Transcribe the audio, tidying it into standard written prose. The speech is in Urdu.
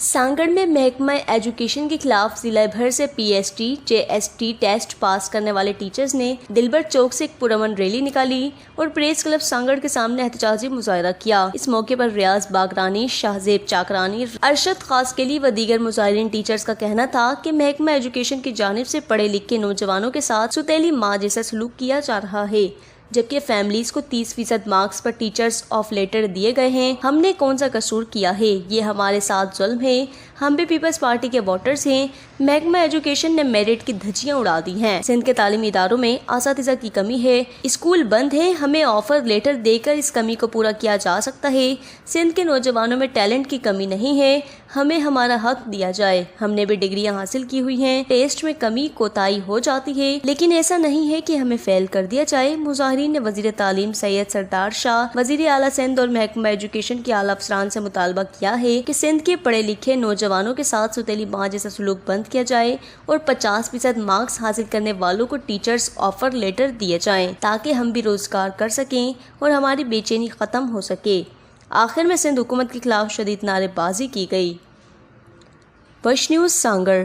سانگڑ میں محکمہ ایجوکیشن کے خلاف ضلع بھر سے PST JST ٹیسٹ پاس کرنے والے ٹیچرز نے دلبر چوک سے ایک پرامن ریلی نکالی اور پریس کلب سانگڑ کے سامنے احتجاجی مظاہرہ کیا۔ اس موقع پر ریاض باگرانی، شاہزیب چاکرانی، ارشد قاسقلی و دیگر مظاہرین ٹیچرز کا کہنا تھا کہ محکمہ ایجوکیشن کی جانب سے پڑھے لکھے نوجوانوں کے ساتھ سوتیلی ماں جیسا سلوک کیا جا رہا ہے، جبکہ فیملیز کو 30% مارکس پر ٹیچرز آف لیٹر دیے گئے ہیں۔ ہم نے کون سا قصور کیا ہے؟ یہ ہمارے ساتھ ظلم ہے۔ ہم بھی پیپلز پارٹی کے ووٹرز ہیں۔ محکمہ ایجوکیشن نے میرٹ کی دھجیاں اڑا دی ہیں۔ سندھ کے تعلیمی اداروں میں اساتذہ کی کمی ہے، اسکول بند ہیں، ہمیں آفر لیٹر دے کر اس کمی کو پورا کیا جا سکتا ہے۔ سندھ کے نوجوانوں میں ٹیلنٹ کی کمی نہیں ہے، ہمیں ہمارا حق دیا جائے۔ ہم نے بھی ڈگریاں حاصل کی ہوئی ہیں، ٹیسٹ میں کمی کوتاہی ہو جاتی ہے، لیکن ایسا نہیں ہے کہ ہمیں فیل کر دیا جائے۔ مظاہرین نے وزیر تعلیم سید سردار شاہ، وزیر اعلیٰ سندھ اور محکمہ ایجوکیشن کے اعلیٰ افسران سے مطالبہ کیا ہے کہ سندھ کے پڑھے لکھے نوجوانوں کے ساتھ سوتیلی ماں جیسا سلوک بند کیا جائے اور 50% مارکس حاصل کرنے والوں کو ٹیچرز آفر لیٹر دیے جائیں تاکہ ہم بھی روزگار کر سکیں اور ہماری بے چینی ختم ہو سکے۔ آخر میں سندھ حکومت کے خلاف شدید نعرے بازی کی گئی۔ وش نیوز سانگڑ۔